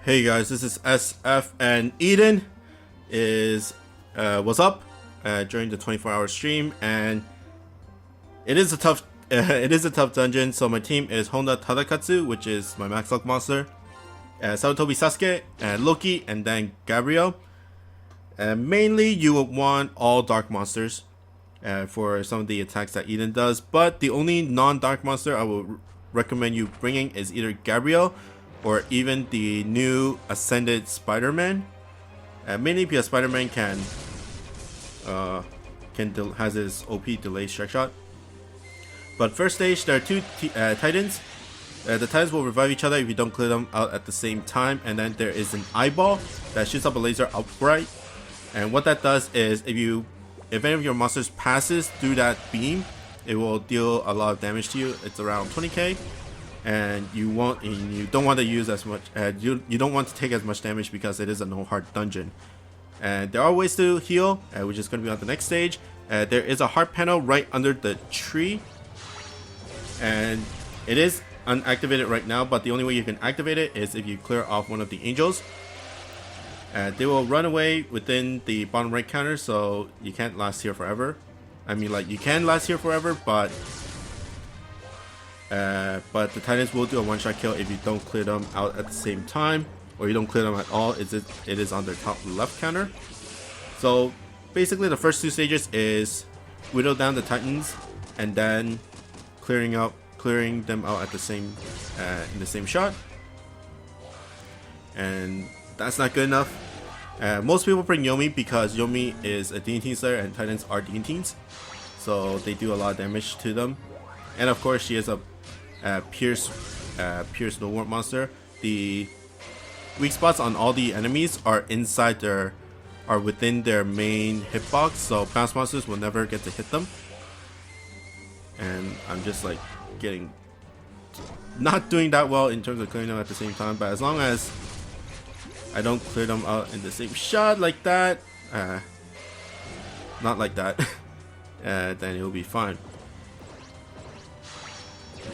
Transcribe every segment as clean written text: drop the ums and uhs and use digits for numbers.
Hey guys, this is SF and Eden is was up during the 24-hour stream, and it is a tough dungeon. So my team is Honda Tadakatsu, which is my max luck monster, Sarutobi Sasuke, and Loki, and then Gabriel. Mainly you would want all dark monsters for some of the attacks that Eden does, but the only non-dark monster I would recommend you bringing is either Gabriel or even the new Ascended Spider-Man. Mainly because Spider-Man has his OP delay strike shot. But first stage, there are two Titans. The Titans will revive each other if you don't clear them out at the same time. And then there is an eyeball that shoots up a laser upright. And what that does is, if any of your monsters passes through that beam, it will deal a lot of damage to you. It's around 20k. And you don't want to use as much. You don't want to take as much damage because it is a no heart dungeon. And there are ways to heal, which is going to be on the next stage. There is a heart panel right under the tree, and it is unactivated right now. But the only way you can activate it is if you clear off one of the angels. They will run away within the bottom right counter, so you can't last here forever. I mean, like, you can last here forever, but the Titans will do a one-shot kill if you don't clear them out at the same time, or you don't clear them at all. It is on the top left counter. So basically the first two stages is whittle down the Titans and then clearing them out at the same in the same shot. And that's not good enough. Most people bring Yomi because Yomi is a D&T slayer and Titans are D&Ts, so they do a lot of damage to them. And of course she is a Pierce no warp monster. The weak spots on all the enemies are within their main hitbox, so bounce monsters will never get to hit them. And I'm just like not doing that well in terms of clearing them at the same time, but as long as I don't clear them out in the same shot like that, not like that, then it'll be fine.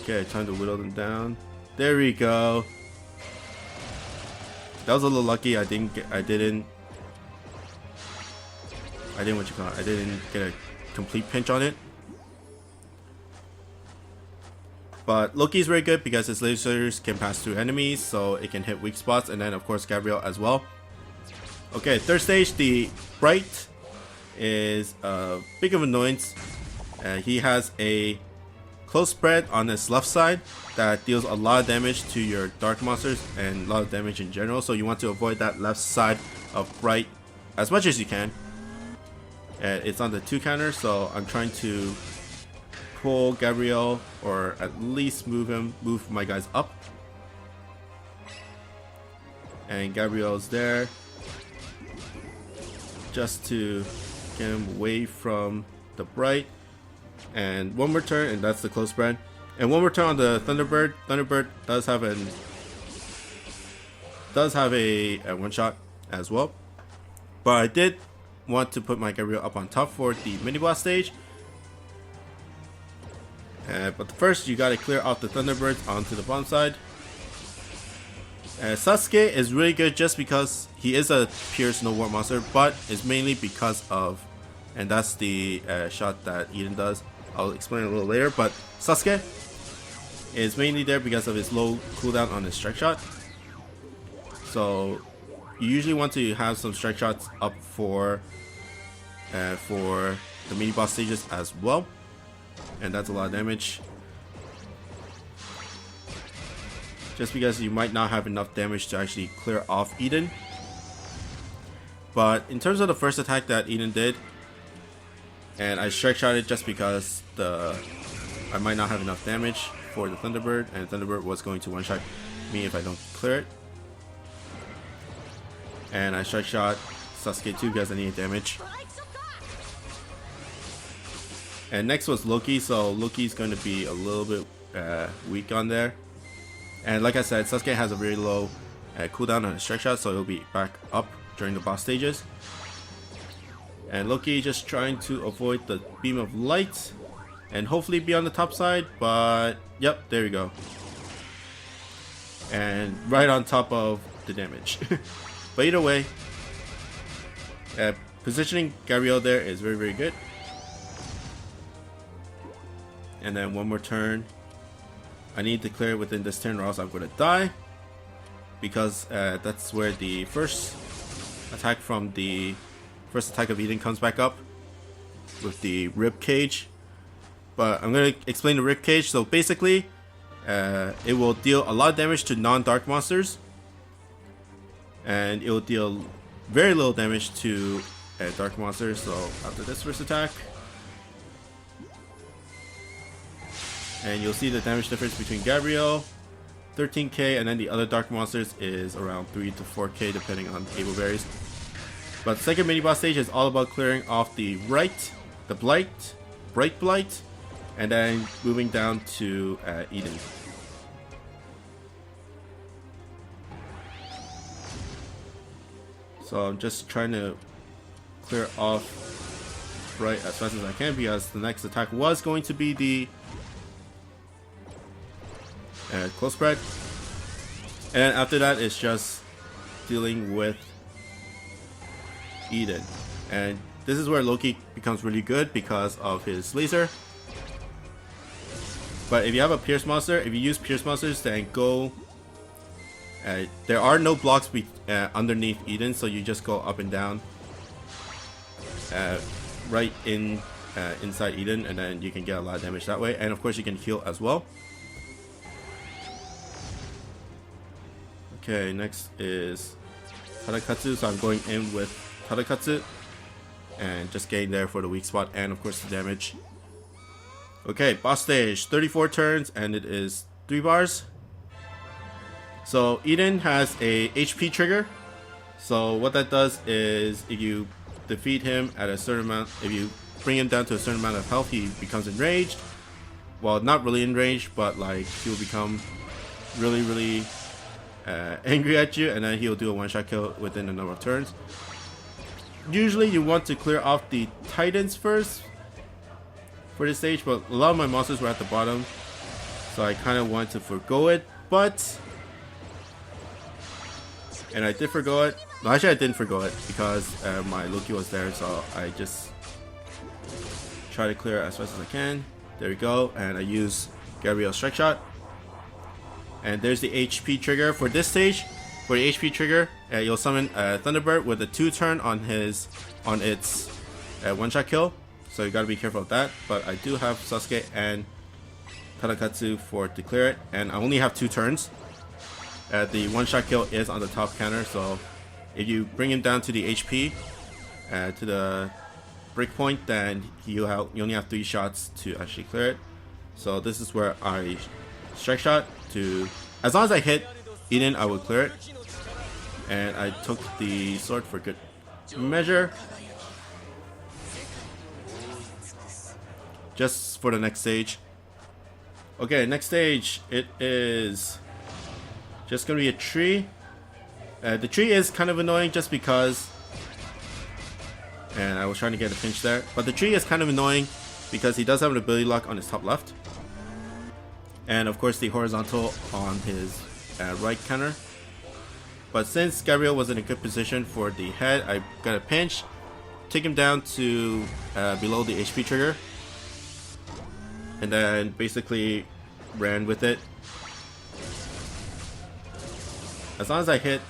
Okay, time to whittle them down. There we go. That was a little lucky. I didn't get a complete pinch on it. But Loki's very good because his lasers can pass through enemies, so it can hit weak spots, and then of course Gabriel as well. Okay, third stage, the Bright is a big of annoyance. He has a close spread on his left side that deals a lot of damage to your dark monsters and a lot of damage in general, so you want to avoid that left side of Bright as much as you can. It's on the 2 counter, so I'm trying to pull Gabriel, or at least move my guys up. And Gabriel's there just to get him away from the Bright. And one more turn, and that's the close spread. And one more turn on the Thunderbird. Thunderbird does have a one shot as well. But I did want to put my Gabriel up on top for the mini boss stage. But first, you gotta clear off the Thunderbirds onto the bottom side. Sasuke is really good just because he is a pure snow warp monster, but it's mainly because of, and that's the shot that Eden does. I'll explain a little later, but Sasuke is mainly there because of his low cooldown on his strike shot. So you usually want to have some strike shots up for the mini boss stages as well, and that's a lot of damage. Just because you might not have enough damage to actually clear off Eden. But in terms of the first attack that Eden did, and I strike shot it just because I might not have enough damage for the Thunderbird, and Thunderbird was going to one-shot me if I don't clear it. And I strike shot Sasuke too because I needed damage. And next was Loki, so Loki's going to be a little bit weak on there. And like I said, Sasuke has a very low cooldown on his strike shot, so he'll be back up during the boss stages. And Loki just trying to avoid the beam of light and hopefully be on the top side, but yep, there we go. And right on top of the damage. But either way, positioning Gabriel there is very, very good. And then one more turn. I need to clear it within this turn or else I'm going to die. Because that's where the first attack from the first attack of Eden comes back up. With the rib cage. But I'm going to explain the rib cage. So basically, it will deal a lot of damage to non-dark monsters. And it will deal very little damage to dark monsters. So after this first attack. And you'll see the damage difference between Gabriel, 13k, and then the other dark monsters is around 3 to 4k depending on able berries. But the second mini boss stage is all about clearing off the Bright Blight, and then moving down to Eden. So I'm just trying to clear off Bright as fast as I can because the next attack was going to be the close spread, and after that it's just dealing with Eden. And this is where Loki becomes really good because of his laser. But if you have a Pierce monster, if you use Pierce monsters, then go there are no blocks underneath Eden, so you just go up and down right inside Eden, and then you can get a lot of damage that way. And of course you can heal as well. Okay, next is Tadakatsu, so I'm going in with Tadakatsu and just getting there for the weak spot and of course the damage. Okay, boss stage, 34 turns and it is 3 bars. So Eden has a HP trigger. So what that does is if you defeat him at a certain amount, if you bring him down to a certain amount of health, he becomes enraged. Well, not really enraged, but like he will become really angry at you, and then he'll do a one-shot kill within a number of turns. Usually you want to clear off the Titans first for this stage, but a lot of my monsters were at the bottom, so I kind of wanted to forgo it, and I did forgo it. No, actually I didn't forgo it because my Loki was there, so I just try to clear as fast as I can. There we go, and I use Gabriel's strike shot. And there's the HP trigger for this stage. For the HP trigger, you'll summon Thunderbird with a 2-turn on its one-shot kill. So you gotta be careful of that. But I do have Sasuke and Tadakatsu to clear it, and I only have 2 turns. The one-shot kill is on the top counter, so if you bring him down to the HP, to the breakpoint, then you only have 3 shots to actually clear it. So this is where I strike shot to, as long as I hit Eden, I will clear it. And I took the sword for good measure. Just for the next stage. Okay, next stage, it is just gonna be a tree. The tree is kind of annoying just because, and I was trying to get a pinch there, but the tree is kind of annoying because he does have an ability lock on his top left. And of course the horizontal on his right counter. But since Gabriel was in a good position for the head, I got a pinch, take him down to below the HP trigger, and then basically ran with it. As long as I hit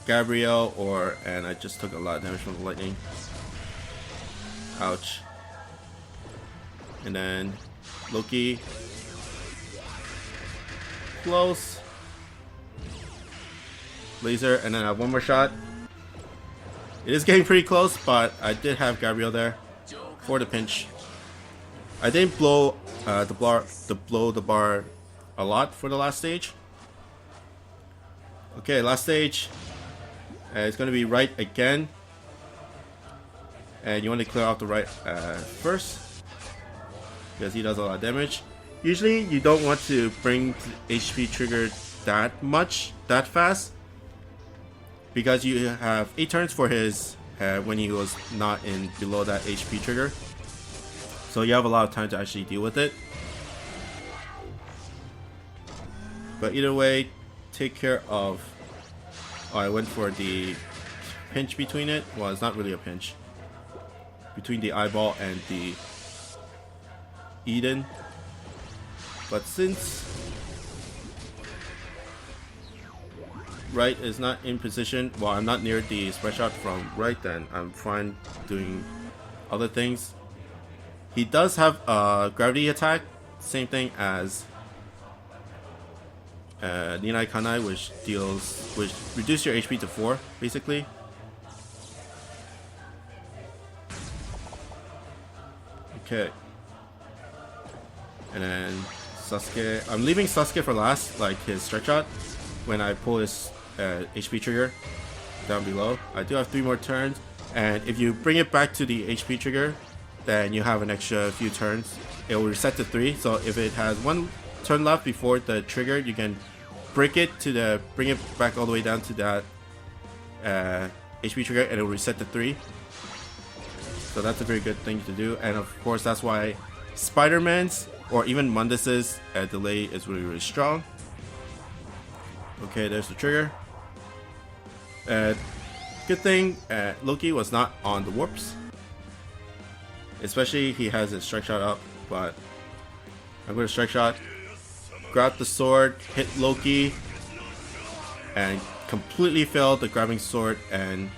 Gabriel and I just took a lot of damage from the lightning. Ouch. And then Loki. Close. Laser, and then I have one more shot. It is getting pretty close, but I did have Gabriel there for the pinch. I didn't blow the bar a lot for the last stage. Okay, last stage. It's going to be right again, and you want to clear off the right first because he does a lot of damage. Usually you don't want to bring the HP trigger that fast, because you have 8 turns for his when he was not in below that HP trigger, so you have a lot of time to actually deal with it. But either way, take care of I went for the pinch between it. Well, it's not really a pinch. Between the eyeball and the Eden. But since right is not in position, well, I'm not near the spread shot from right, then I'm fine doing other things. He does have a gravity attack, same thing as Ninai Kanai, which reduce your HP to 4, basically. Okay. And then Sasuke. I'm leaving Sasuke for last, like his strike shot, when I pull his HP trigger down below. I do have 3 more turns, and if you bring it back to the HP trigger, then you have an extra few turns. It will reset to 3, so if it has 1 turn left before the trigger, you can break it to bring it back all the way down to that HP trigger, and it will reset to 3. So that's a very good thing to do, and of course that's why Spider-Man's or even Mundus's delay is really, really strong. Okay, there's the trigger. Good thing Loki was not on the warps. Especially he has his strike shot up, but I'm going to strike shot, grab the sword, hit Loki, and completely failed the grabbing sword and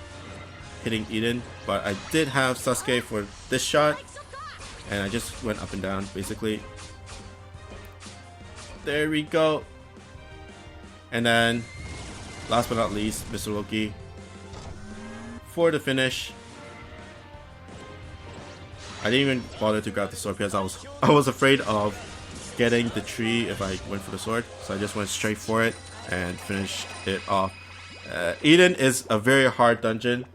hitting Eden. But I did have Sasuke for this shot, and I just went up and down, basically. There we go. And then, last but not least, Mr. Loki for the finish. I didn't even bother to grab the sword because I was afraid of getting the tree if I went for the sword, so I just went straight for it and finished it off. Eden is a very hard dungeon,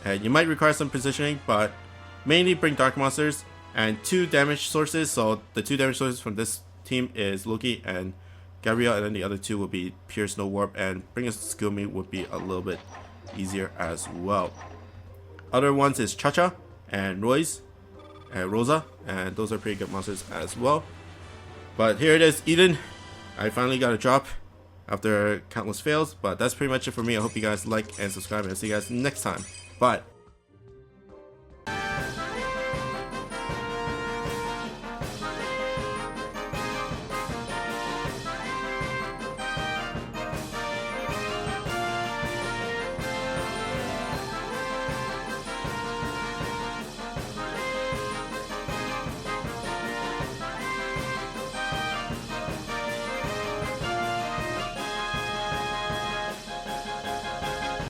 and you might require some positioning, but mainly bring dark monsters and 2 damage sources. So the 2 damage sources from this team is Loki and Gabriel, and then the other 2 will be Pure Snow Warp, and bring a skill meet would be a little bit easier as well. Other ones is Cha-Cha and Rosa, and those are pretty good monsters as well. But here it is, Eden. I finally got a drop after countless fails, but that's pretty much it for me. I hope you guys like and subscribe, and see you guys next time. Bye.